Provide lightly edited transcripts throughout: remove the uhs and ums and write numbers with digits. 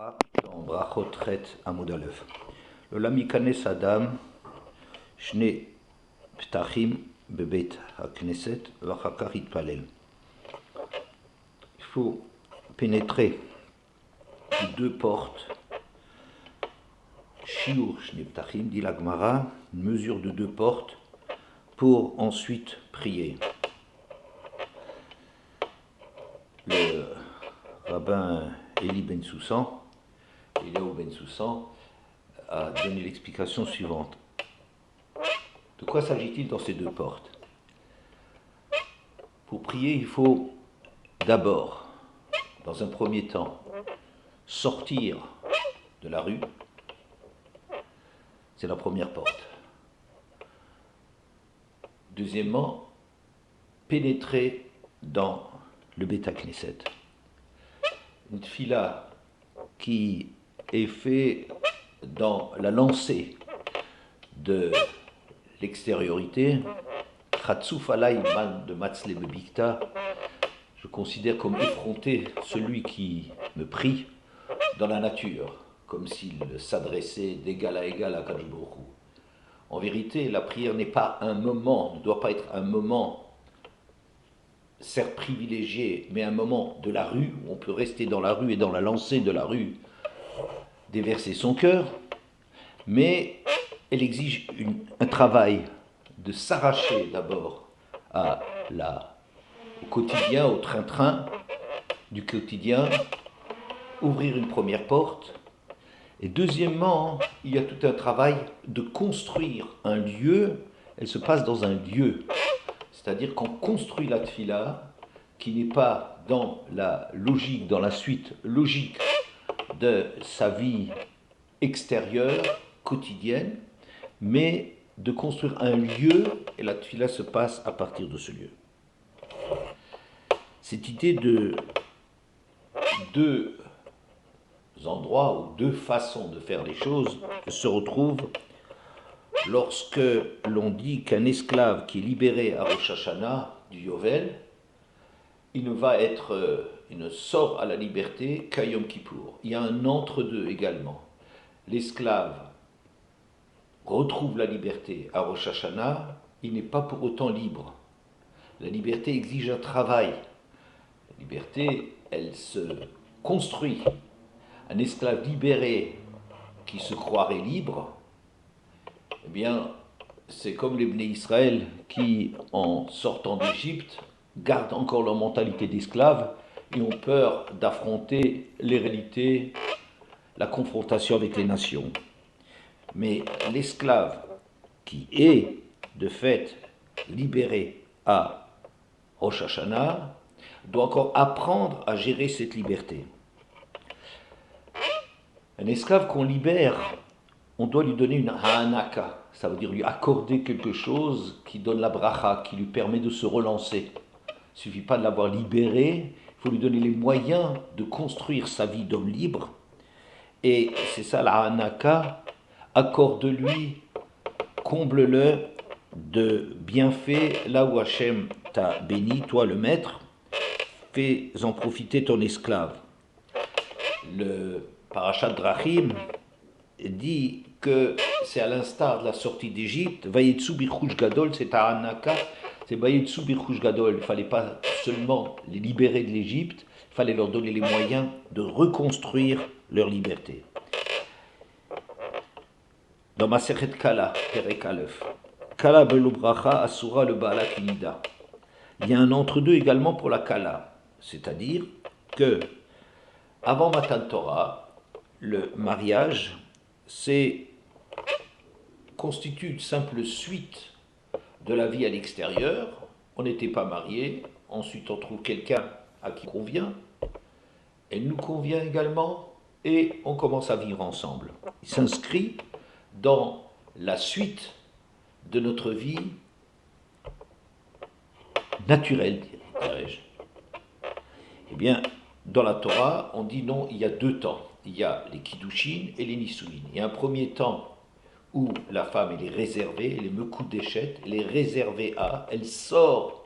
Gemara dans Brachot Chet Amud Aleph. Le Lamikanes Adam Shne Ptachim Bebet HaKnesset Vachakar Itpalel. Il faut pénétrer les deux portes. Shiur Shne Ptachim, dit la Gemara, une mesure de deux portes pour ensuite prier. Le rabbin Eli Ben Soussan, Eliaou Ben Soussan, a donné l'explication suivante. De quoi s'agit-il dans ces deux portes? Pour prier, il faut d'abord, dans un premier temps, sortir de la rue. C'est la première porte. Deuxièmement, pénétrer dans le Beth HaKnesset. Une tfila qui est faite dans la lancée de l'extériorité, Chatsouf alay man de Matzle Bebikta, je considère comme effronté celui qui me prie dans la nature, comme s'il s'adressait d'égal à égal à Kadosh Baruch Hu. En vérité, la prière n'est pas un moment, ne doit pas être un moment certes privilégié, mais un moment de la rue, où on peut rester dans la rue et dans la lancée de la rue, déverser son cœur, mais elle exige un travail de s'arracher d'abord au quotidien, au train-train du quotidien, ouvrir une première porte, et deuxièmement, il y a tout un travail de construire un lieu, elle se passe dans un lieu. C'est-à-dire qu'on construit la tfila qui n'est pas dans la logique, dans la suite logique de sa vie extérieure, quotidienne, mais de construire un lieu, et la tfila se passe à partir de ce lieu. Cette idée de deux endroits ou deux façons de faire les choses se retrouve lorsque l'on dit qu'un esclave qui est libéré à Rosh Hashanah du Yovel, il ne sort à la liberté qu'à Yom Kippour. Il y a un entre-deux également. L'esclave retrouve la liberté à Rosh Hashanah, il n'est pas pour autant libre. La liberté exige un travail. La liberté, elle se construit. Un esclave libéré qui se croirait libre, eh bien, c'est comme les Bnei Israël qui, en sortant d'Égypte, gardent encore leur mentalité d'esclave et ont peur d'affronter les réalités, la confrontation avec les nations. Mais l'esclave qui est, de fait, libéré à Rosh Hashanah, doit encore apprendre à gérer cette liberté. Un esclave qu'on libère, on doit lui donner une ha'anaka, ça veut dire lui accorder quelque chose qui donne la bracha, qui lui permet de se relancer. Il ne suffit pas de l'avoir libéré, il faut lui donner les moyens de construire sa vie d'homme libre. Et c'est ça la ha'anaka, accorde-lui, comble-le de bienfaits là où Hachem t'a béni, toi le maître, fais-en profiter ton esclave. Le Parashat Drachim dit que c'est à l'instar de la sortie d'Égypte, Vayetsu Birchush Gadol, c'est à Hanaka, c'est Vayetsu Birchush Gadol. Il ne fallait pas seulement les libérer de l'Égypte, il fallait leur donner les moyens de reconstruire leur liberté. Dans Masechet Kala, Perek Aleph, Kala Belubracha Asura le Baala Kinida. Il y a un entre-deux également pour la Kala, c'est-à-dire que avant Matan Torah, le mariage constitue une simple suite de la vie à l'extérieur. On n'était pas mariés, ensuite on trouve quelqu'un à qui convient, elle nous convient également, et on commence à vivre ensemble. Il s'inscrit dans la suite de notre vie naturelle, dirais-je. Eh bien, dans la Torah, on dit non, il y a deux temps. Il y a les Kiddushin et les Nisuin. Il y a un premier temps où la femme elle est réservée, elle est Mekou Deshet, elle est réservée à, elle sort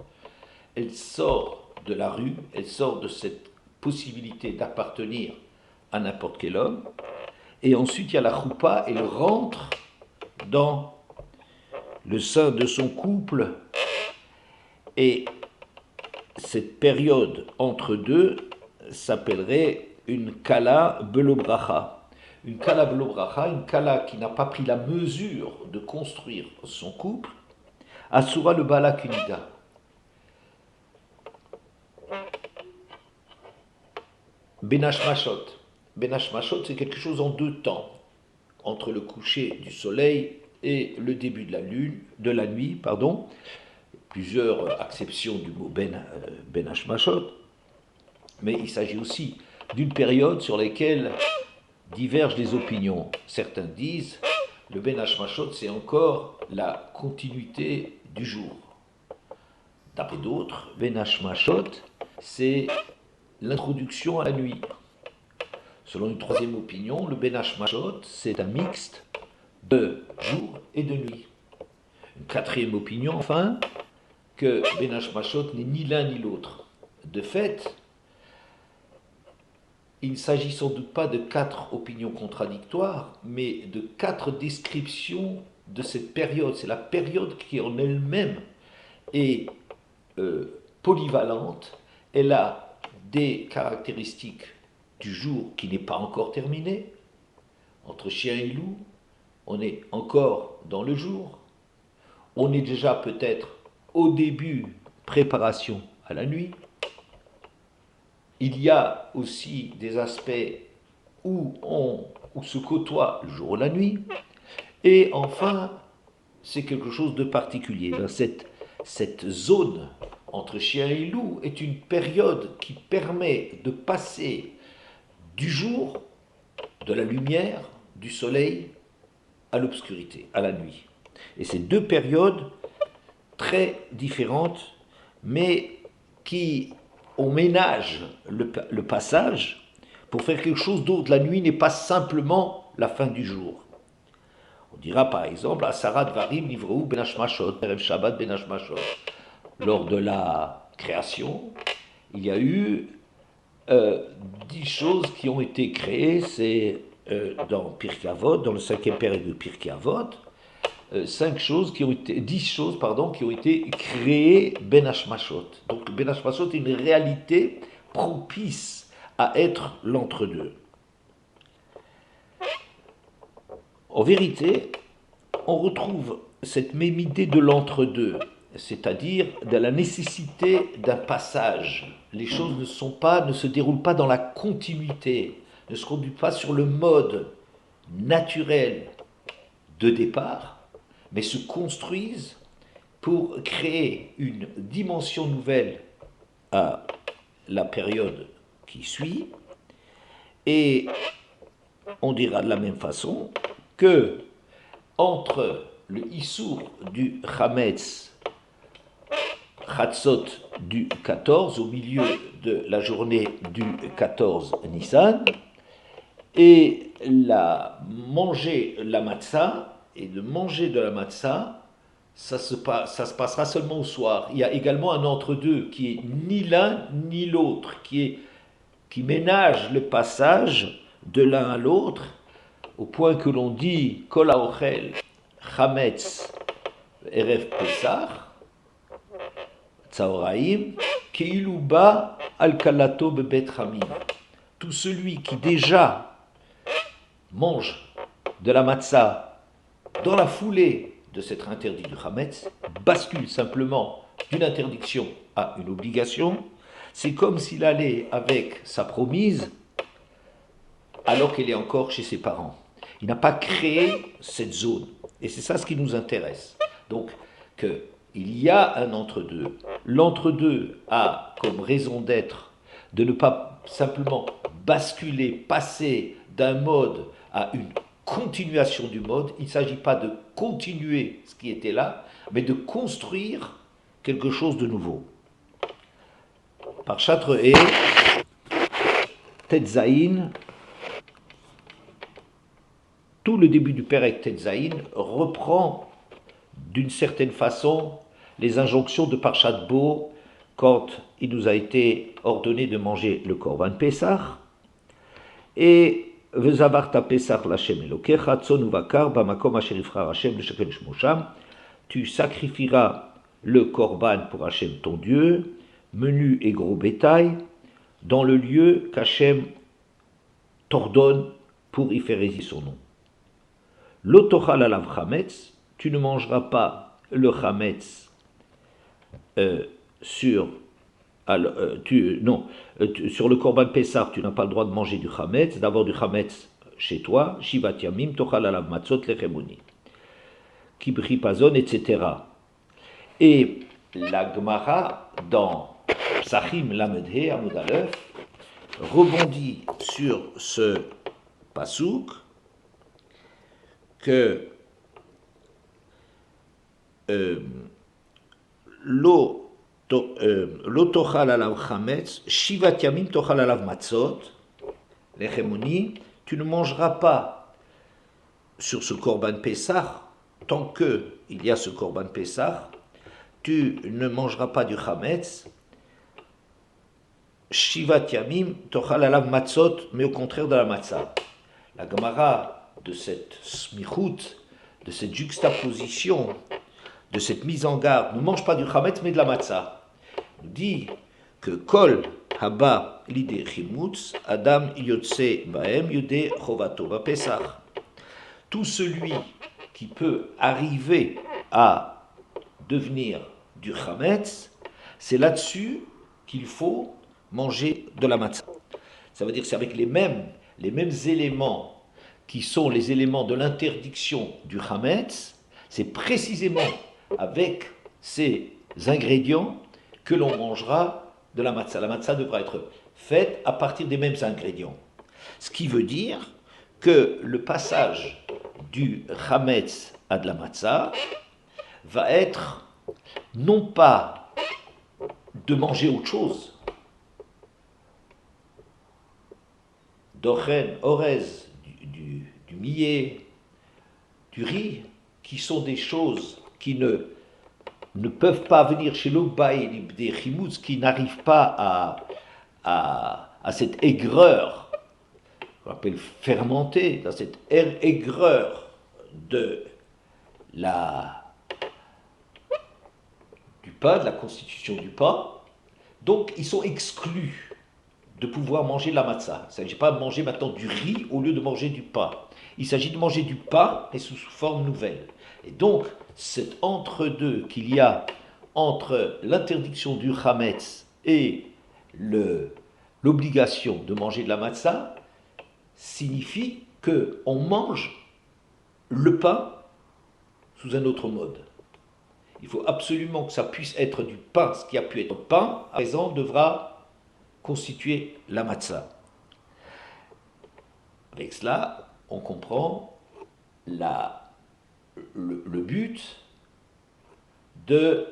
de la rue, elle sort de cette possibilité d'appartenir à n'importe quel homme. Et ensuite, il y a la choupa, elle rentre dans le sein de son couple. Et cette période entre deux s'appellerait une kala belobracha. Une kala belobracha, une kala qui n'a pas pris la mesure de construire son couple, asura le bala kunida. Benashmashot. Benashmashot, c'est quelque chose en deux temps, entre le coucher du soleil et le début de la nuit, pardon. Plusieurs acceptions du mot ben hashmashot, mais il s'agit aussi d'une période sur laquelle divergent les opinions. Certains disent le ben hashmashot, c'est encore la continuité du jour. D'après d'autres, ben hashmashot, c'est l'introduction à la nuit. Selon une troisième opinion, le ben hashmashot, c'est un mixte de jour et de nuit. Une quatrième opinion, enfin, que ben hashmashot n'est ni l'un ni l'autre. De fait, il ne s'agit sans doute pas de 4 opinions contradictoires, mais de 4 descriptions de cette période. C'est la période qui en elle-même est polyvalente. Elle a des caractéristiques du jour qui n'est pas encore terminé. Entre chien et loup, on est encore dans le jour. On est déjà peut-être au début, préparation à la nuit. Il y a aussi des aspects où se côtoie le jour et la nuit. Et enfin, c'est quelque chose de particulier. Cette zone entre chien et loup est une période qui permet de passer du jour, de la lumière, du soleil, à l'obscurité, à la nuit. Et ces deux périodes très différentes, mais qui on ménage le passage pour faire quelque chose d'autre. La nuit n'est pas simplement la fin du jour. On dira par exemple, Asara Dvarim Nivrou Ben Hashmashot, Erev Shabbat Ben Hashmashot. Lors de la création, il y a eu 10 choses qui ont été créées, c'est dans Pirkei Avot, dans le 5e période de Pirkei Avot, 10 choses qui ont été créées Ben Hashmashot. Donc Ben Hashmashot est une réalité propice à être l'entre-deux. En vérité, on retrouve cette même idée de l'entre-deux, c'est-à-dire de la nécessité d'un passage. Les choses ne se déroulent pas dans la continuité, ne se conduisent pas sur le mode naturel de départ, mais se construisent pour créer une dimension nouvelle à la période qui suit. Et on dira de la même façon que entre le Issour du Chametz, Chatzot du 14, au milieu de la journée du 14 Nissan, et manger la matzah, et de manger de la matzah, ça se passera seulement au soir. Il y a également un entre-deux qui est ni l'un ni l'autre, qui ménage le passage de l'un à l'autre, au point que l'on dit Kol haochel chametz erev pesach tzaoraim keilu ba al kalato bebet chamim. Tout celui qui déjà mange de la matzah dans la foulée de s'être interdit du chametz bascule simplement d'une interdiction à une obligation. C'est comme s'il allait avec sa promise alors qu'elle est encore chez ses parents. Il n'a pas créé cette zone. Et c'est ça ce qui nous intéresse. Donc, qu'il y a un entre-deux. L'entre-deux a comme raison d'être de ne pas simplement basculer, passer d'un mode à une continuation du mode. Il ne s'agit pas de continuer ce qui était là, mais de construire quelque chose de nouveau. Par Chartres et Tetzaïn, tout le début du Perek Tetzaïn reprend d'une certaine façon les injonctions de Parshat Bo quand il nous a été ordonné de manger le Korban Pessah. Et Vezavarta Pesach Lashem Elokecha, Tzon Uvakar, Bamakom Asher Yivchar Hashem, Leshakel Shmo Sham. Tu sacrifieras le korban pour Hashem ton Dieu, menu et gros bétail, dans le lieu qu'Hachem t'ordonne pour y faire résider son nom. L'otochal alav chametz, tu ne mangeras pas le chametz sur le korban Pessah, tu n'as pas le droit de manger du chametz, d'avoir du chametz chez toi, shivat yamim, tochal alav matzot lechemoni, kibri pazon, etc. Et la Gemara dans Psachim Lamedhe Amud Aleph rebondit sur ce pasouk que lo tochal alav chametz, shivat yamim tochal alav matzot, lechemoni, tu ne mangeras pas sur ce korban Pessah, tant que il y a ce korban Pessah, tu ne mangeras pas du chametz, shivat yamim tochal alav matzot, mais au contraire de la matzah. La Gemara de cette smichut, de cette juxtaposition, de cette mise en garde, ne mange pas du chametz mais de la matzah, nous dit que kol haba lidé chimutz, adam yotse baem yudé chovato vapesach. Tout celui qui peut arriver à devenir du chametz, c'est là-dessus qu'il faut manger de la matzah. Ça veut dire que c'est avec les mêmes éléments qui sont les éléments de l'interdiction du chametz, c'est précisément avec ces ingrédients que l'on mangera de la matzah. La matzah devra être faite à partir des mêmes ingrédients. Ce qui veut dire que le passage du chametz à de la matzah va être non pas de manger autre chose, d'ochen, orez, du millet, du riz, qui sont des choses qui ne peuvent pas venir chez l'Obaï des chimoutz, qui n'arrivent pas à cette aigreur, qu'on appelle fermentée, dans cette aigreur du pain, de la constitution du pain. Donc ils sont exclus de pouvoir manger la matzah. Il ne s'agit pas de manger maintenant du riz au lieu de manger du pain. Il s'agit de manger du pain, mais sous forme nouvelle. Et donc, cet entre-deux qu'il y a entre l'interdiction du chametz et l'obligation de manger de la matzah signifie qu'on mange le pain sous un autre mode. Il faut absolument que ça puisse être du pain. Ce qui a pu être pain, à présent, devra constituer la matzah. Avec cela, on comprend le but de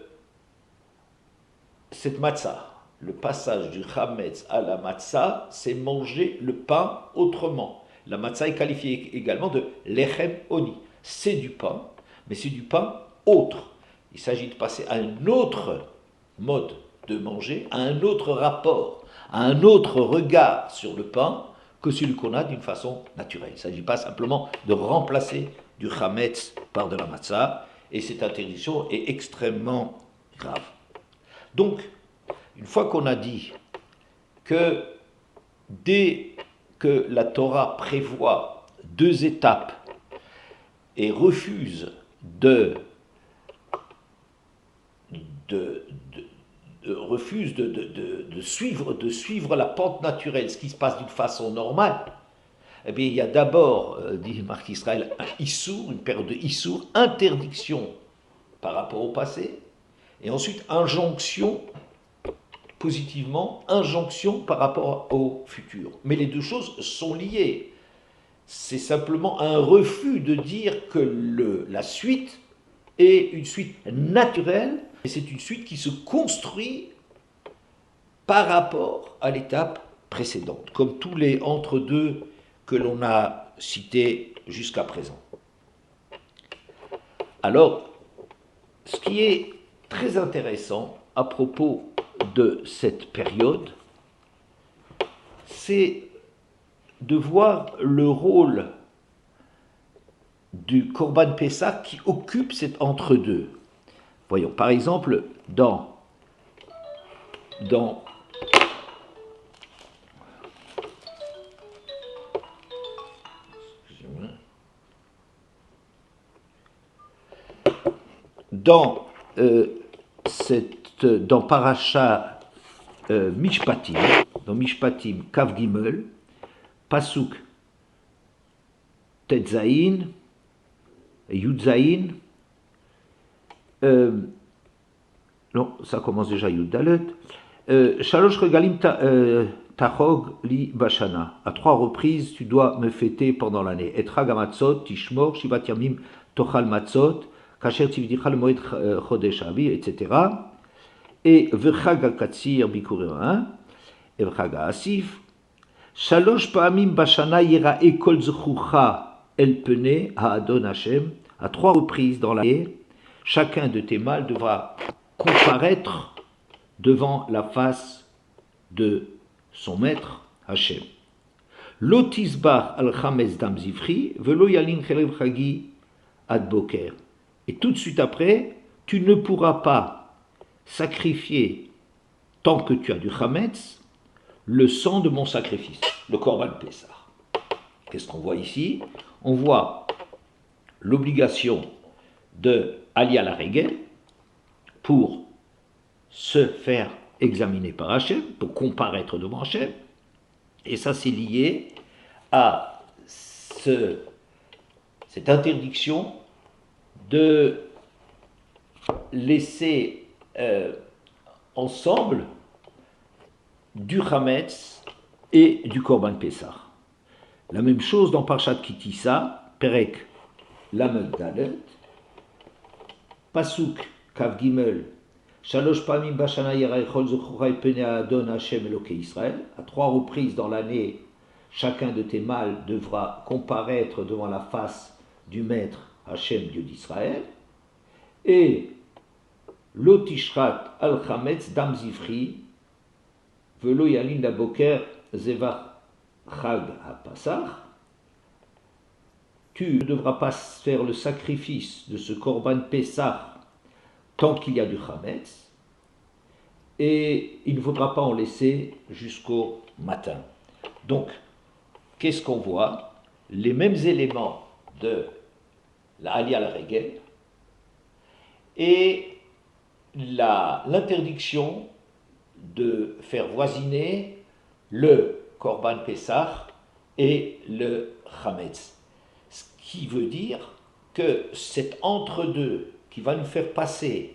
cette matzah. Le passage du chametz à la matzah, c'est manger le pain autrement. La matzah est qualifiée également de lechem oni. C'est du pain, mais c'est du pain autre. Il s'agit de passer à un autre mode de manger, à un autre rapport, à un autre regard sur le pain que celui qu'on a d'une façon naturelle. Il ne s'agit pas simplement de remplacer du chametz par de la matzah, et cette interdiction est extrêmement grave. Donc, une fois qu'on a dit que dès que la Torah prévoit deux étapes et refuse de suivre la pente naturelle, ce qui se passe d'une façon normale, eh bien, il y a d'abord, dit Marc Israël, un issour, une période de issour, interdiction par rapport au passé, et ensuite injonction, positivement, injonction par rapport au futur. Mais les deux choses sont liées. C'est simplement un refus de dire que la suite est une suite naturelle, et c'est une suite qui se construit par rapport à l'étape précédente, comme tous les entre-deux que l'on a cités jusqu'à présent. Alors, ce qui est très intéressant à propos de cette période, c'est de voir le rôle du Korban Pessah qui occupe cet entre-deux. Voyons, par exemple, dans dans Parasha Mishpatim, dans Mishpatim Kav Gimel, Pasuk Tetzaïn, Yudzaïn, non, ça commence déjà Yuddalet, Shalosh Regalim Tachog Li Bashana. À 3 reprises, tu dois me fêter pendant l'année. Etra Gamatzot, Tishmor, Shivat Yamim, Tochal Matzot, Kasher Tivdicha le Moed Chodesh Aviv, etc. Et Vechag al-Katsir Bikurim, et Vechag al-Asif. Shalosh Pa'amim Bashana Yira Ekol Zchucha El Pene Ha'adon Hashem. À 3 reprises dans l'année, chacun de tes mâles devra comparaître devant la face de son maître Hashem. Lotisbar al-Chametz dam zifri, velo yalin chelev chagi ad boker. Et tout de suite après, tu ne pourras pas sacrifier, tant que tu as du Chametz, le sang de mon sacrifice, le Korban Pessah. Qu'est-ce qu'on voit ici? On voit l'obligation de Ali à la Regel pour se faire examiner par Hachem, pour comparaître devant Hachem, et ça c'est lié à cette interdiction de laisser ensemble du Chametz et du Korban Pessah. La même chose dans Parshat Kitissa, Perek Lamed Dalet, Pasuk Kav Gimel, Shalosh Pamim Bashana Yera Echol Zechura Pene Adon Hashem Elokei Israël. À 3 reprises dans l'année, chacun de tes mâles devra comparaître devant la face du maître Hashem, Dieu d'Israël. Et Lotishrat al Chametz dam zifri, Velo Yalin la Boker Zevach Chag HaPasach. Tu ne devras pas faire le sacrifice de ce Korban Pessah tant qu'il y a du Chametz, et il ne faudra pas en laisser jusqu'au matin. Donc, qu'est-ce qu'on voit? Les mêmes éléments de la Ali à la Regel et l'interdiction de faire voisiner le Korban Pessah et le Chametz. Ce qui veut dire que cet entre-deux qui va nous faire passer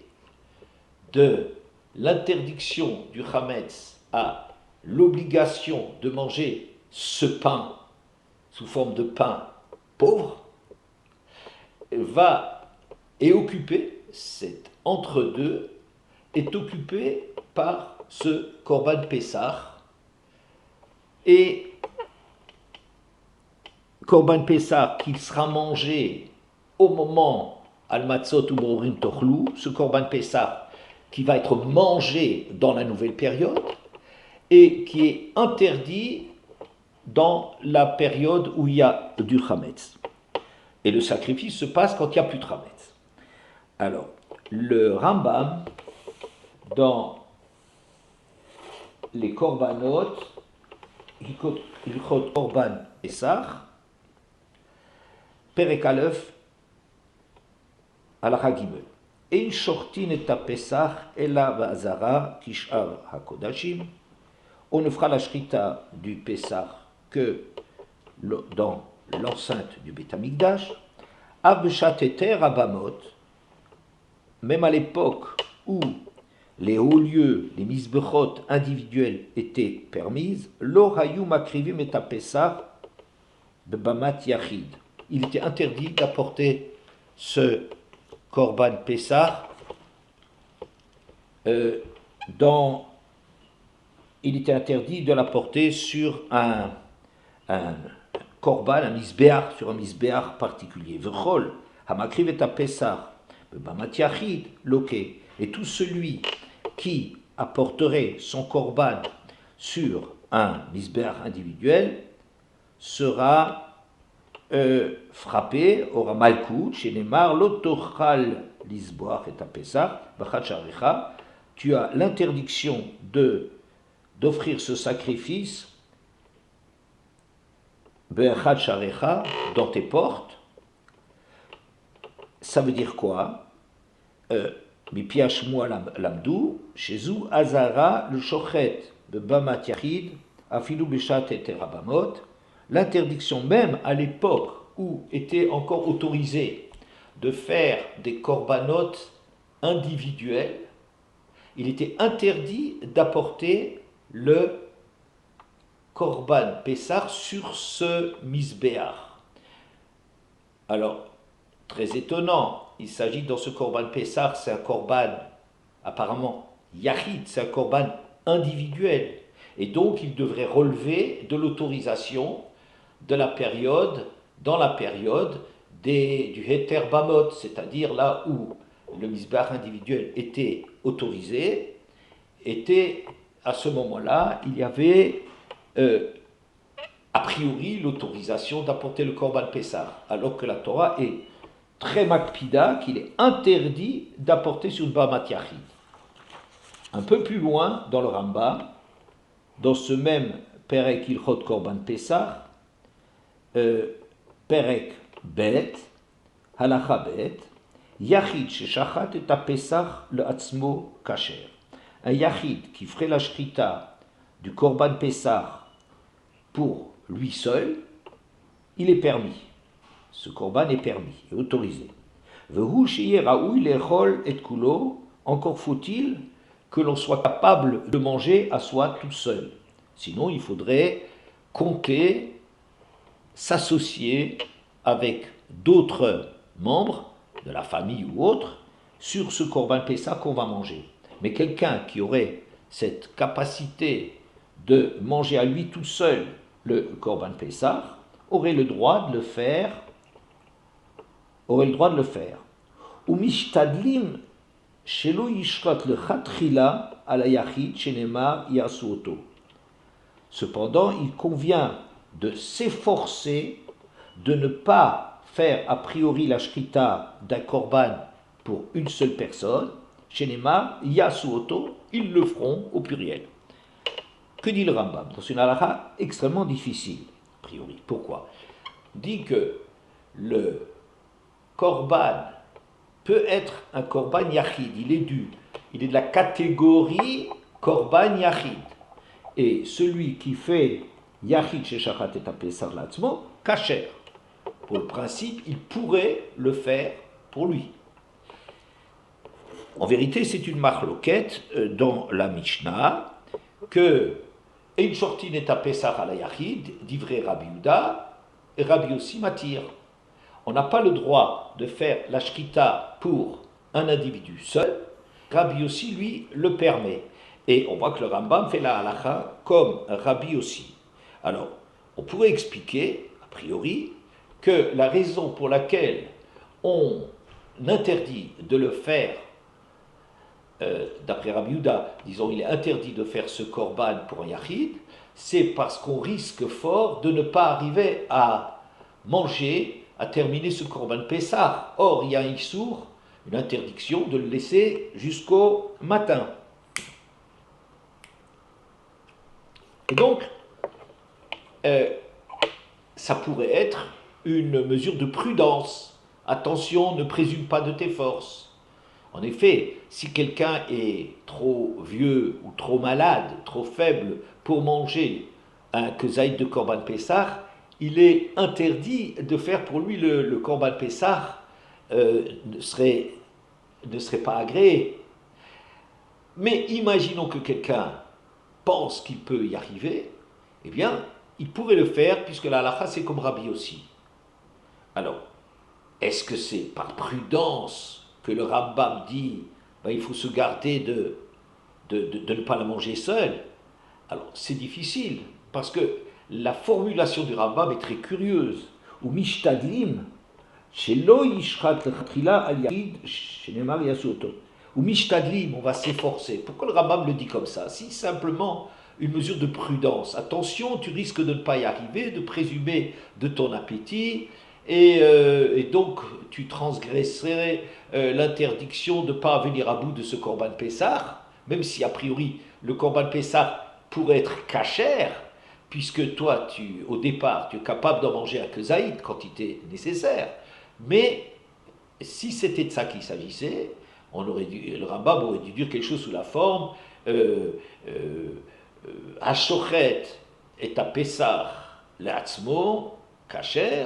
de l'interdiction du Chametz à l'obligation de manger ce pain sous forme de pain pauvre, est occupé, cet entre-deux est occupé par ce Korban Pessah, et Korban Pessah qui sera mangé au moment Al-Matzot ou Borim Tochlou, ce Korban Pessah qui va être mangé dans la nouvelle période et qui est interdit dans la période où il y a du Chametz. Et le sacrifice se passe quand il n'y a plus de Chametz. Alors, le Rambam, dans les Korbanot, Hilchot Korban Pessah, Perek Aleph, Halakha Gimel. Ein shortin et Pesach ela va'azara kishar hakodashim. On ne fera la shrita du Pessah que dans l'enceinte du Beth Amikdash. Abshat eter abamot. Même à l'époque où les hauts lieux, les misbechot individuels étaient permises, lo hayu makrivim et Pesach bebamat yachid. Il était interdit d'apporter ce Korban Pessah il était interdit de l'apporter sur un Korban, un misbéach, sur un misbéach particulier. V'chol hamakriv et Pesach bebamat yachid loké. Et tout celui qui apporterait son Korban sur un misbéach individuel sera frappé, aura malkout, chez Neymar, l'otochal lisboach et apesach, bachat sharecha, tu as l'interdiction d'offrir ce sacrifice, bachat sharecha, dans tes portes. Ça veut dire quoi? Mipiach moi l'amdou, chez Zou Azara le shochet, bebamat yachid, afilou beshat et terabamot. L'interdiction même à l'époque où était encore autorisé de faire des corbanotes individuels, il était interdit d'apporter le korban Pessah sur ce misbéach. Alors, très étonnant, il s'agit dans ce korban Pessah, c'est un korban apparemment yachid, c'est un korban individuel. Et donc, il devrait relever de l'autorisation de la période, dans la période du Heter Bamot, c'est-à-dire là où le misbah individuel était autorisé, était à ce moment-là, il y avait a priori l'autorisation d'apporter le Korban Pessah, alors que la Torah est très makpida qu'il est interdit d'apporter sur le Bamat Yachid. Un peu plus loin, dans le Rambam, dans ce même Perek Ilchot Korban Pessah, Perek Bet, Halacha Bet, Yachid sheshachat et Pesach le Atzmo Kacher. Un Yachid qui ferait la shrita du Korban Pessah pour lui seul, il est permis. Ce Korban est permis, est autorisé. Vehu sheyeh raoui lechol et kulo, encore faut-il que l'on soit capable de manger à soi tout seul. Sinon, il faudrait compter, s'associer avec d'autres membres de la famille ou autres sur ce Korban Pessah qu'on va manger. Mais quelqu'un qui aurait cette capacité de manger à lui tout seul le Korban Pessah aurait le droit de le faire. Ou mishtadlim shelo yishrat le chatchila ala yachid shenemar yasuoto. Cependant, il convient de s'efforcer de ne pas faire a priori la shrita d'un korban pour une seule personne. Shenemar yasuoto, ils le feront au pluriel. Que dit le Rambam? Dans une halakha extrêmement difficile, a priori. Pourquoi? Il dit que le korban peut être un korban yachid, il est de la catégorie korban yachid. Et celui qui fait yachid sheshachat et apesar latzmo, kacher. Pour le principe, il pourrait le faire pour lui. En vérité, c'est une marloquette dans la Mishnah que Ein shortin et apesar ala yachid, divrei Rabbi Yehuda et Rabbi Yossi matir. On n'a pas le droit de faire la shrita pour un individu seul. Rabbi Yossi, lui, le permet. Et on voit que le Rambam fait la halakha comme Rabbi Yossi. Alors, on pourrait expliquer, a priori, que la raison pour laquelle on interdit de le faire, d'après Rabbi Yehuda, disons, il est interdit de faire ce korban pour un yachid, c'est parce qu'on risque fort de ne pas arriver à manger, à terminer ce korban Pessah. Or, il y a un issour, une interdiction de le laisser jusqu'au matin. Et donc, ça pourrait être une mesure de prudence. Attention, ne présume pas de tes forces. En effet, si quelqu'un est trop vieux ou trop malade, trop faible pour manger un kezaïd de korban Pessah, il est interdit de faire pour lui le korban Pessah, ne serait pas agréé. Mais imaginons que quelqu'un pense qu'il peut y arriver, eh bien, il pourrait le faire puisque la halakha c'est comme Rabbi Yossi. Alors, est-ce que c'est par prudence que le Rambam dit il faut se garder de ne pas la manger seul? Alors, c'est difficile parce que la formulation du Rambam est très curieuse. Ou mishtadlim, shelo yishrat lechatchila al yachid shenemar yasuoto. Ou mishtadlim, on va s'efforcer. Pourquoi le Rambam le dit comme ça? Si simplement une mesure de prudence. Attention, tu risques de ne pas y arriver, de présumer de ton appétit, et donc tu transgresserais l'interdiction de ne pas venir à bout de ce Corban Pessah, même si a priori le Corban Pessah pourrait être cachère, puisque toi, au départ, tu es capable d'en manger un kezaïd, quantité nécessaire. Mais si c'était de ça qu'il s'agissait, le Rambam aurait dû dire quelque chose sous la forme Hashochet et à Pessah l'Atzmo, Kacher,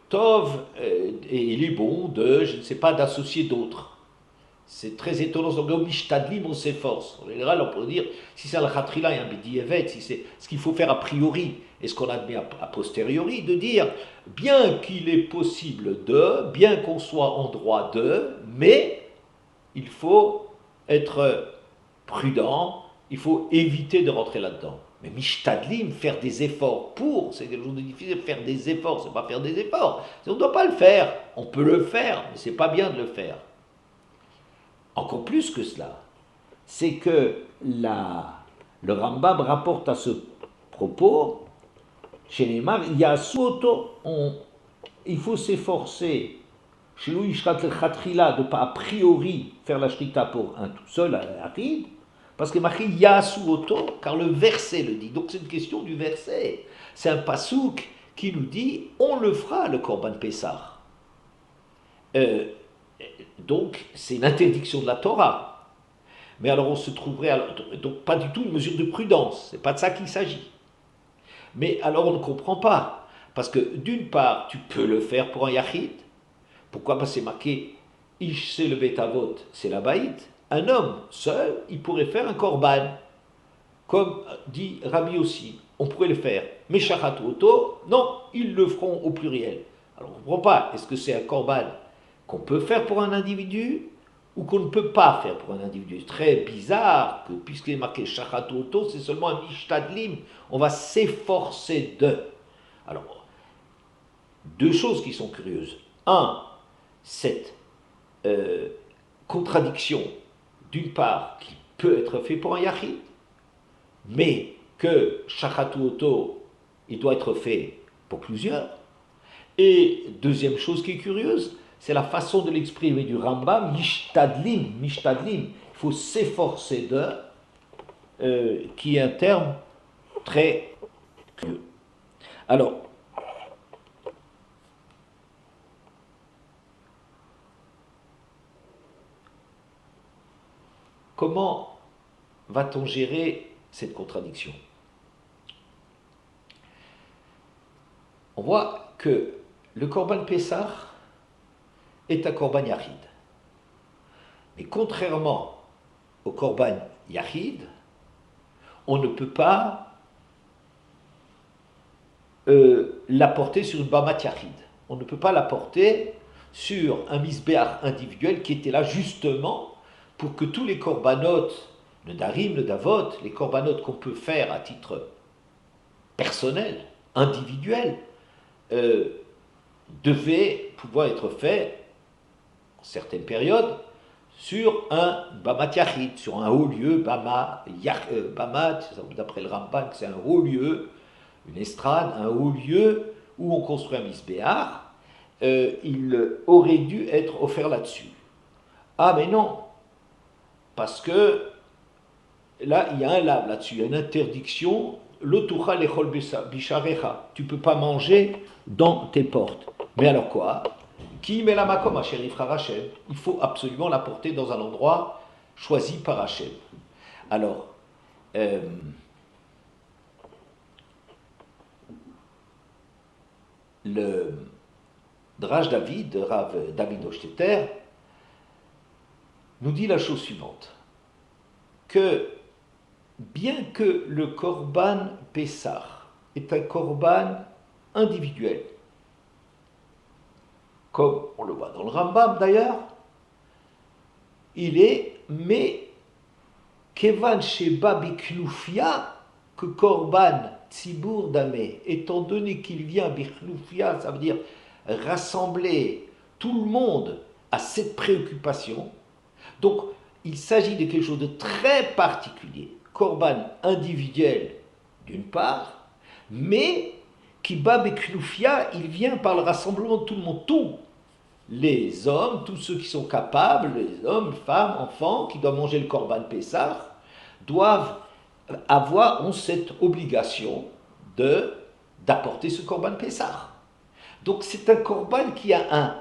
Tov, et il est bon je ne sais pas, d'associer d'autres. C'est très étonnant, dans Mishtadlim, on s'efforce. En général, on pourrait dire, si c'est al-Khatrila et un Bidievet, si c'est ce qu'il faut faire a priori, et ce qu'on admet a posteriori, de dire, bien qu'il est possible bien qu'on soit en droit mais il faut être prudent, il faut éviter de rentrer là-dedans. Mais Mishtadlim, faire des efforts c'est quelque chose de difficile, faire des efforts, c'est pas faire des efforts. On ne doit pas le faire, on peut le faire, mais c'est pas bien de le faire. Encore plus que cela, c'est que le Rambam rapporte à ce propos, chez Neymar, il faut s'efforcer, chez Louis Shrat le Khatrila, de ne pas a priori faire la shrita pour un tout seul, Arid, parce que marqué Yasu Oto, car le verset le dit. Donc c'est une question du verset. C'est un pasouk qui nous dit on le fera, le Korban Pessah. Donc, c'est une interdiction de la Torah. Mais alors, on se trouverait. Donc, pas du tout une mesure de prudence. C'est pas de ça qu'il s'agit. Mais alors, on ne comprend pas. Parce que, d'une part, tu peux le faire pour un yachid. Pourquoi? Parce que c'est marqué Ish, c'est le betavot, c'est la baït. Un homme seul, il pourrait faire un korban. Comme dit Rabbi aussi. On pourrait le faire. Mais shachat oto, non, ils le feront au pluriel. Alors, on ne comprend pas. Est-ce que c'est un korban qu'on peut faire pour un individu ou qu'on ne peut pas faire pour un individu? C'est très bizarre que, puisqu'il est marqué Shachat Oto, c'est seulement un Mishtadlim. On va s'efforcer de. Alors, deux choses qui sont curieuses. Un, cette contradiction, d'une part, qui peut être fait pour un Yachid, mais que Shachat Oto, il doit être fait pour plusieurs. Et deuxième chose qui est curieuse, c'est la façon de l'exprimer du Rambam, mishtadlim, il faut s'efforcer qui est un terme très curieux. Alors, comment va-t-on gérer cette contradiction? On voit que le Korban Pessah est un Korban Yachid. Mais contrairement au Korban Yachid, on ne peut pas l'apporter sur une Bamat Yachid. On ne peut pas l'apporter sur un Misbéach individuel qui était là justement pour que tous les Korbanot, le Darim, le Davot, les Korbanot qu'on peut faire à titre personnel, individuel, devaient pouvoir être faits en certaines périodes sur un Bamat Yachid, sur un haut lieu, Bamat, d'après le Rambam, c'est un haut lieu, une estrade, un haut lieu où on construit un misbéach, il aurait dû être offert là-dessus. Ah mais non, parce que là, il y a un lave là-dessus, il y a une interdiction, l'otucha lechol bisharecha, tu ne peux pas manger dans tes portes. Mais alors quoi? Qui met la makom asher ifra Hashem? Il faut absolument la porter dans un endroit choisi par Hashem. Alors, le Drach David, Rav David Hochstetter, nous dit la chose suivante, que bien que le Korban Pessah est un Korban individuel, comme on le voit dans le Rambam d'ailleurs, il est, mais Kevan Sheba Biknufia, que Korban Tzibur Damé, étant donné qu'il vient Biknufia, ça veut dire rassembler tout le monde à cette préoccupation, donc il s'agit de quelque chose de très particulier. korban individuel d'une part, mais qui bab et knoufia, il vient par le rassemblement de tout le monde, tous les hommes, tous ceux qui sont capables, les hommes, femmes, enfants, qui doivent manger le korban Pessah, doivent ont cette obligation d'apporter ce korban Pessah. Donc c'est un korban qui a un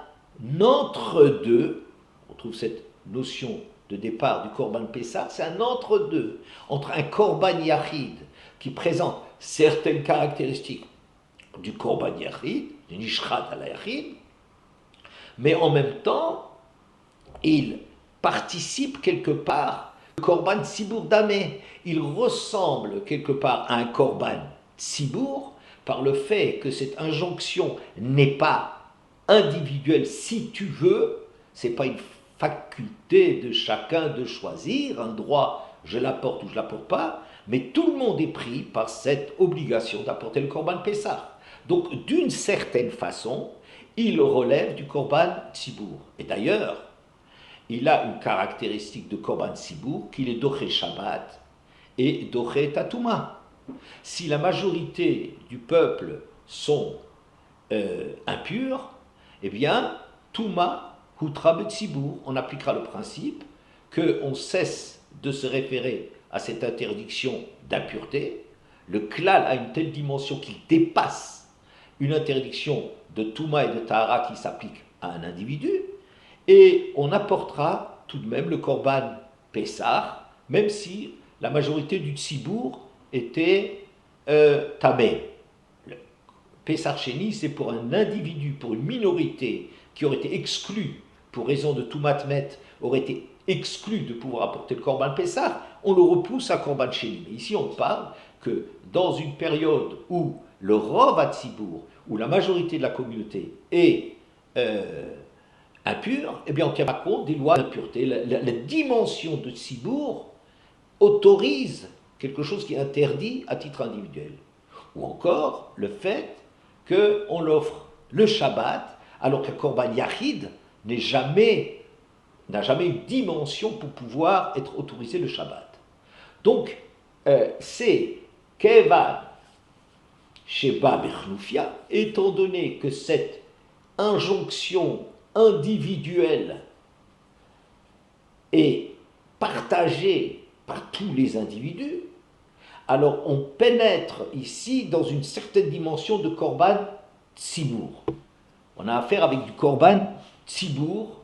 entre-deux, on trouve cette notion de départ du korban Pessah, c'est un entre-deux, entre un korban yachid qui présente certaines caractéristiques du korban yachid, du nishrat à la yachid, mais en même temps, il participe quelque part au korban tzibour damé. Il ressemble quelque part à un korban tzibour par le fait que cette injonction n'est pas individuelle si tu veux, c'est pas une faculté de chacun de choisir, un droit, je l'apporte ou je l'apporte pas, mais tout le monde est pris par cette obligation d'apporter le korban Pessah. Donc d'une certaine façon, il relève du korban tzibour. Et d'ailleurs, il a une caractéristique de korban tzibour qu'il est doché Shabbat et doché Tatouma. Si la majorité du peuple sont impurs, eh bien, Touma Hutra Betzibour, on appliquera le principe qu'on cesse de se référer à cette interdiction d'impureté. Le klal a une telle dimension qu'il dépasse une interdiction de Touma et de Tahara qui s'applique à un individu, et on apportera tout de même le korban Pessah, même si la majorité du Tzibour était Tamé. Le Pessah Sheni, c'est pour un individu, pour une minorité qui aurait été exclue pour raison de Toumat Met, aurait été exclue de pouvoir apporter le korban Pessah, on le repousse à korban Sheni. Mais ici, on parle que dans une période où le Rov à Tzibour, où la majorité de la communauté est impure, eh bien on tient pas compte des lois d'impureté. La dimension de Tzibour autorise quelque chose qui est interdit à titre individuel. Ou encore le fait qu'on l'offre le Shabbat, alors qu'un korban Yachid n'a jamais une dimension pour pouvoir être autorisé le Shabbat. Donc, c'est Kevan Sheba Bechnoufia, étant donné que cette injonction individuelle est partagée par tous les individus, alors on pénètre ici dans une certaine dimension de korban tzibour. On a affaire avec du korban tzibour,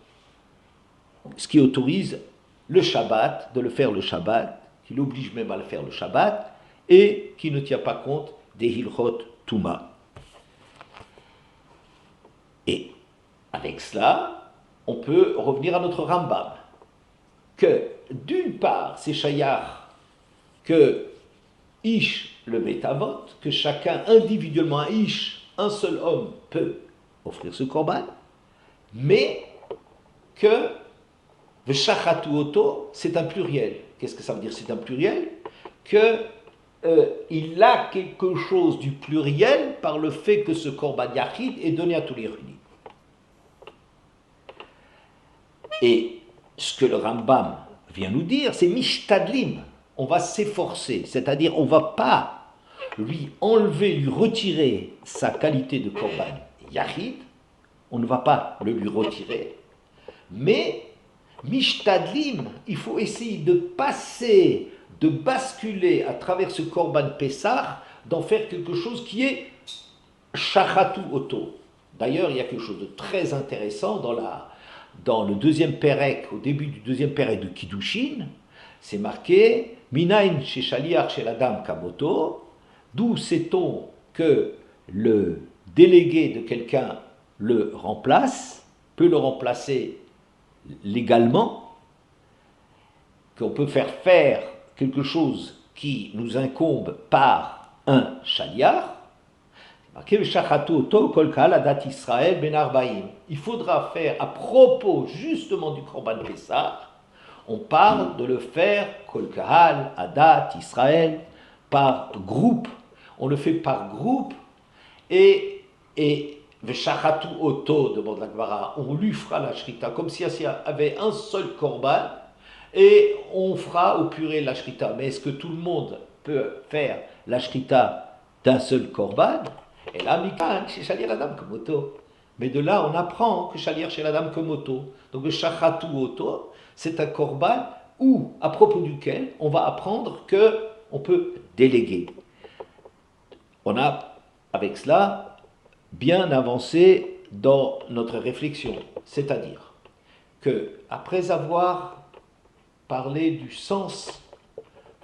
ce qui autorise le Shabbat, de le faire le Shabbat, qui l'oblige même à le faire le Shabbat, et qui ne tient pas compte des Hilchot Touma. Et avec cela, on peut revenir à notre Rambam, que d'une part, c'est Shayach que Ish le Betavot, que chacun individuellement, un Ish, un seul homme peut offrir ce korban, mais que Veshachatu Oto, c'est un pluriel. Qu'est-ce que ça veut dire, c'est un pluriel? Il a quelque chose du pluriel par le fait que ce korban Yachid est donné à tous les réunis. Et ce que le Rambam vient nous dire, c'est Mishtadlim. On va s'efforcer, c'est-à-dire on ne va pas lui enlever, lui retirer sa qualité de korban Yachid, on ne va pas le lui retirer, mais Mishtadlim, il faut essayer de passer, de basculer à travers ce korban Pessah, d'en faire quelque chose qui est Shachatu Oto. D'ailleurs, il y a quelque chose de très intéressant dans le deuxième Pérec, au début du deuxième Pérec de Kiddushin, c'est marqué Minain chez Shaliach chez la dame Kamoto, d'où sait-on que le délégué de quelqu'un le remplace, peut le remplacer légalement, qu'on peut faire quelque chose qui nous incombe par un Shaliach. Il faudra faire, à propos justement du Korban Pessah, on parle de le faire Kol Kahal, Adat, Israël, par groupe. On le fait par groupe et Veshachatu Oto, demande la Gemara, on lui fera la shrita, comme si il y avait un seul Korban, et on fera au purée la shrita. Mais est-ce que tout le monde peut faire la shrita d'un seul korban? Et là, Mikan, chez Shalir Adam Komoto. Mais de là, on apprend que Shalir chez Adam Komoto. Donc le Shachatu Oto, c'est un korban où, à propos duquel, on va apprendre que on peut déléguer. On a, avec cela, bien avancé dans notre réflexion. C'est-à-dire que, après avoir parlé du sens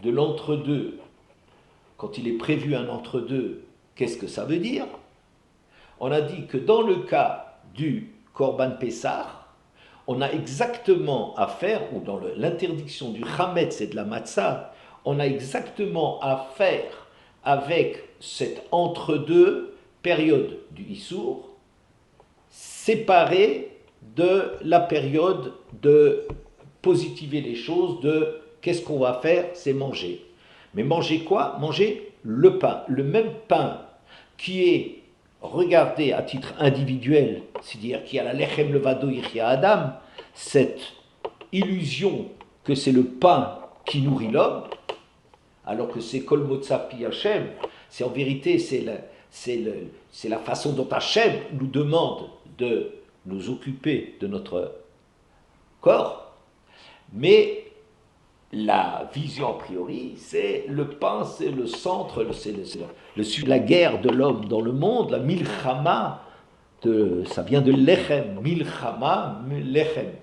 de l'entre-deux, quand il est prévu un entre-deux, qu'est-ce que ça veut dire? On a dit que dans le cas du Korban Pessah, on a exactement à faire, ou dans l'interdiction du Chametz et de la Matzah, on a exactement à faire avec cette entre-deux période du Issour, séparée de la période de positiver les choses, de qu'est-ce qu'on va faire, c'est manger. Mais manger quoi? Manger le pain, le même pain qui est regardé à titre individuel, c'est-à-dire qu'il y a la lechem levado yichya adam, cette illusion que c'est le pain qui nourrit l'homme, alors que c'est kol motza pi Hashem, c'est en vérité c'est la façon dont Hashem nous demande de nous occuper de notre corps, mais la vision a priori, c'est le pain, c'est le centre, c'est la guerre de l'homme dans le monde, la milchama, ça vient de lechem, milchama, lechem.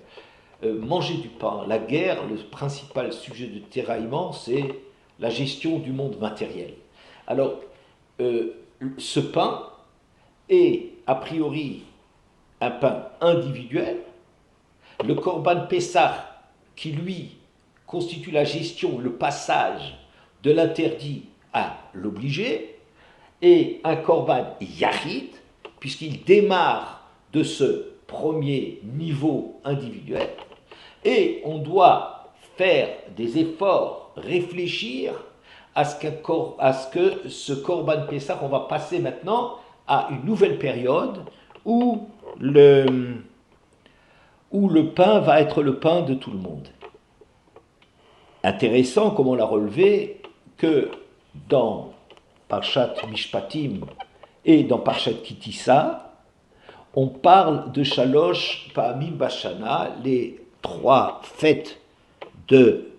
Manger du pain, la guerre, le principal sujet de tiraillement, c'est la gestion du monde matériel. Alors, ce pain est a priori un pain individuel, le Korban Pessah qui lui constitue la gestion, le passage de l'interdit à l'obligé, et un Korban Yachid, puisqu'il démarre de ce premier niveau individuel, et on doit faire des efforts, réfléchir à ce que ce Korban Pessah, on va passer maintenant à une nouvelle période où le pain va être le pain de tout le monde. Intéressant, comme on l'a relevé, que dans Parshat Mishpatim et dans Parshat Kitissa, on parle de Shalosh Pa'amim Bashana, les 3 fêtes de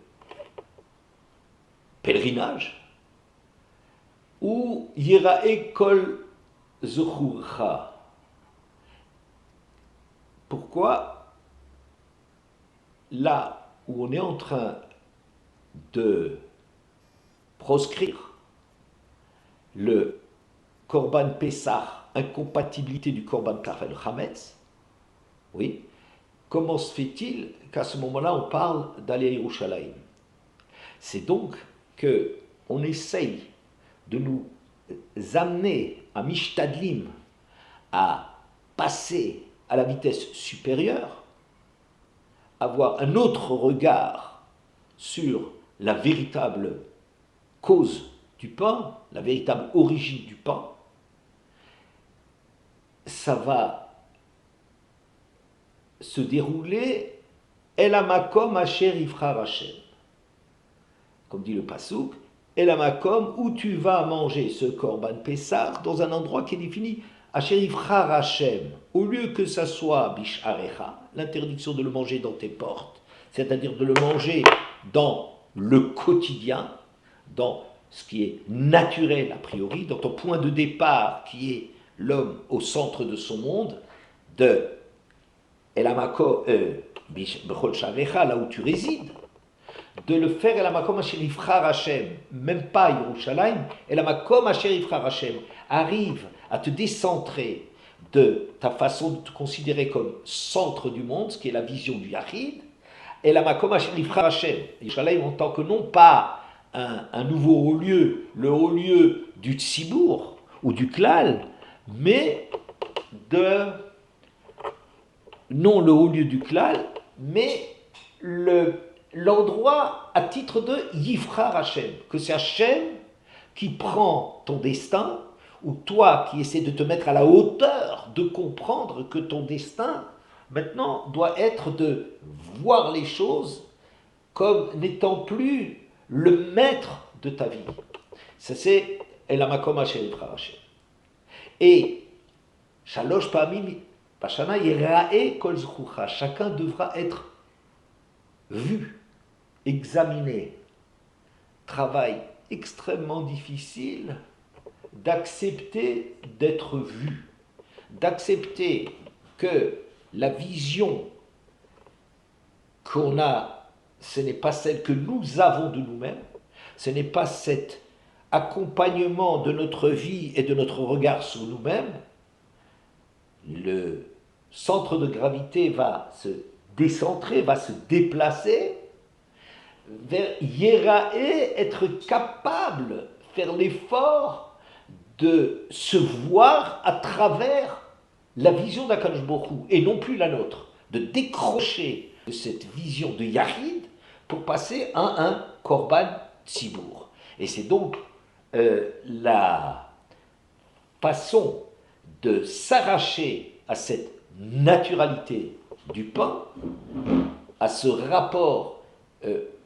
pèlerinage, où Yira'e Kol Zuchurcha. Pourquoi? Là où on est en train de proscrire le Korban Pessah, incompatibilité du Korban Pessah et le Chametz, oui, comment se fait-il qu'à ce moment-là on parle d'aller à Yerushalayim? C'est donc qu'on essaye de nous amener à Mishtadlim, à passer à la vitesse supérieure, avoir un autre regard sur la véritable cause du pain, la véritable origine du pain. Ça va se dérouler El Hamakom Asher Yivchar Hashem. Comme dit le Passouk, El Hamakom, où tu vas manger ce Korban Pessah dans un endroit qui est défini Asher Yivchar Hashem, au lieu que ça soit Bisharecha, l'interdiction de le manger dans tes portes, c'est-à-dire de le manger dans le quotidien, dans ce qui est naturel a priori, dans ton point de départ qui est l'homme au centre de son monde, de El Hamakom, Bechol Sharecha, là où tu résides, de le faire El Hamakom Asher Yivchar Hashem, même pas Yerushalayim, El Hamakom Asher Yivchar Hashem, arrive à te décentrer de ta façon de te considérer comme centre du monde, ce qui est la vision du Yachid, et la Makom Asher Yivchar Hashem, Yerushalayim en tant que non pas un nouveau haut lieu, le haut lieu du Tzibour ou du Klal, mais non le haut lieu du Klal, mais l'endroit à titre de Yivchar Hashem, que c'est Hashem qui prend ton destin, ou toi qui essaies de te mettre à la hauteur de comprendre que ton destin, maintenant, doit être de voir les choses comme n'étant plus le maître de ta vie. Ça c'est El Hamakom Asher Yibchar Hashem. Et Shalosh Pa'amim Bashana Yira'e Kol Zchucha. Chacun devra être vu, examiné. Travail extrêmement difficile d'accepter d'être vu, d'accepter que la vision qu'on a, ce n'est pas celle que nous avons de nous-mêmes, ce n'est pas cet accompagnement de notre vie et de notre regard sur nous-mêmes. Le centre de gravité va se décentrer, va se déplacer vers Yéraé, être capable, faire l'effort de se voir à travers la vision d'Akadosh Baruch Hu et non plus la nôtre, de décrocher de cette vision de Yahid pour passer à un Korban Tzibour. Et c'est donc la façon de s'arracher à cette naturalité du pain, à ce rapport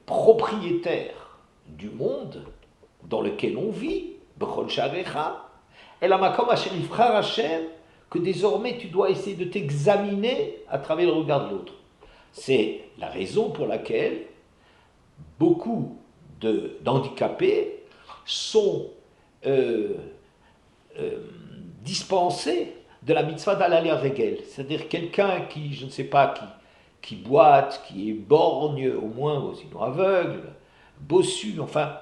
propriétaire du monde dans lequel on vit, B'chol Sharecha, El Hamakom Asher Yibchar Hashem, que désormais tu dois essayer de t'examiner à travers le regard de l'autre. C'est la raison pour laquelle beaucoup d'handicapés sont dispensés de la mitzvah d'Alalia Regel, c'est-à-dire quelqu'un qui, je ne sais pas, qui boite, qui est borgne, au moins, sinon aveugle, bossu, enfin,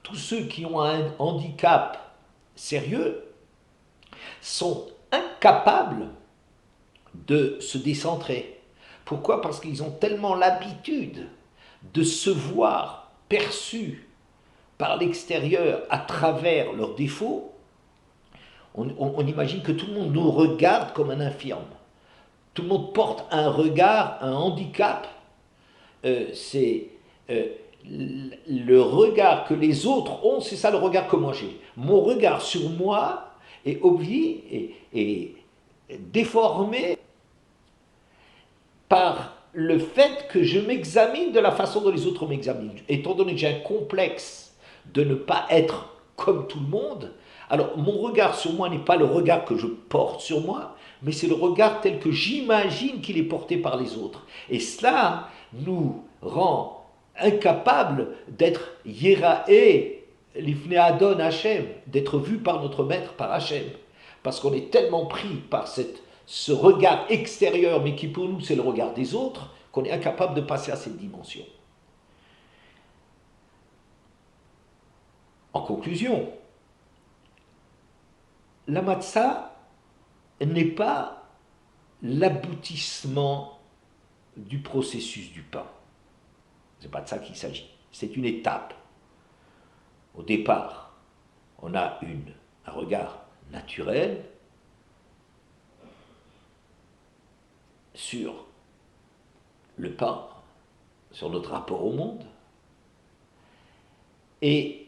tous ceux qui ont un handicap sérieux sont incapables de se décentrer. Pourquoi ? Parce qu'ils ont tellement l'habitude de se voir perçus par l'extérieur à travers leurs défauts. On imagine que tout le monde nous regarde comme un infirme. Tout le monde porte un regard, un handicap. C'est le regard que les autres ont, c'est ça le regard que moi j'ai. Mon regard sur moi est obvié et déformé par le fait que je m'examine de la façon dont les autres m'examinent. Étant donné que j'ai un complexe de ne pas être comme tout le monde, alors mon regard sur moi n'est pas le regard que je porte sur moi, mais c'est le regard tel que j'imagine qu'il est porté par les autres. Et cela nous rend incapables d'être Yéraé Lifnei Adon Hashem, d'être vu par notre maître, par Hashem. Parce qu'on est tellement pris par ce regard extérieur, mais qui pour nous c'est le regard des autres, qu'on est incapable de passer à cette dimension. En conclusion, la matzah n'est pas l'aboutissement du processus du pain. Ce n'est pas de ça qu'il s'agit. C'est une étape. Au départ, on a un regard naturel sur le pain, sur notre rapport au monde. Et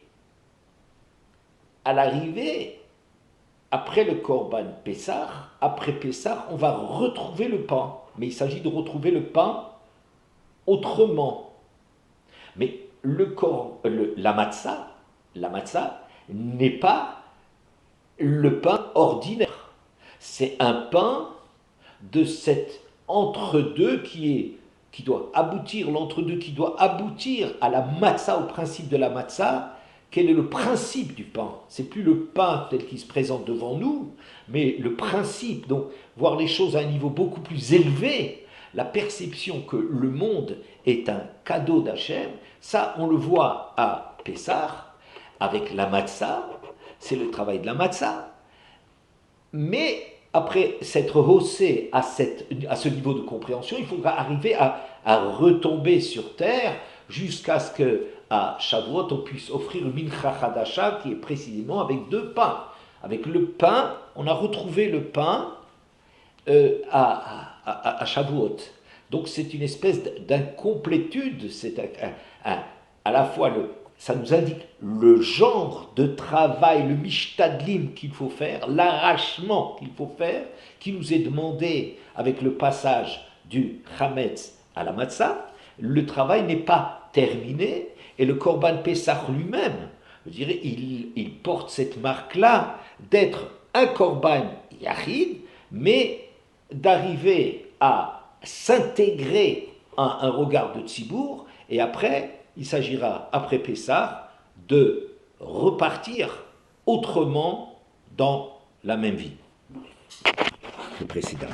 à l'arrivée, après le Korban Pessah, après Pessah, on va retrouver le pain. Mais il s'agit de retrouver le pain autrement. Mais la matzah n'est pas le pain ordinaire. C'est un pain de cet entre-deux qui doit aboutir, l'entre-deux qui doit aboutir à la matzah, au principe de la matzah. Quel est le principe du pain ? C'est plus le pain tel qu'il se présente devant nous, mais le principe, donc voir les choses à un niveau beaucoup plus élevé, la perception que le monde est un cadeau d'Hachem, ça on le voit à Pessah, avec la matzah, c'est le travail de la matzah, mais après s'être haussé à ce niveau de compréhension, il faudra arriver à retomber sur terre jusqu'à ce qu'à Shavuot on puisse offrir une mincha chadasha qui est précisément avec 2 pains. Avec le pain, on a retrouvé le pain à Shavuot. Donc c'est une espèce d'incomplétude, c'est à la fois ça nous indique le genre de travail, le mishtadlim qu'il faut faire, l'arrachement qu'il faut faire, qui nous est demandé avec le passage du chametz à la matzah, le travail n'est pas terminé, et le Corban Pessah lui-même, je dirais, il porte cette marque-là d'être un Corban Yachid, mais d'arriver à s'intégrer à un regard de Tzibour, et après, il s'agira, après Pessah, de repartir autrement dans la même vie que précédemment.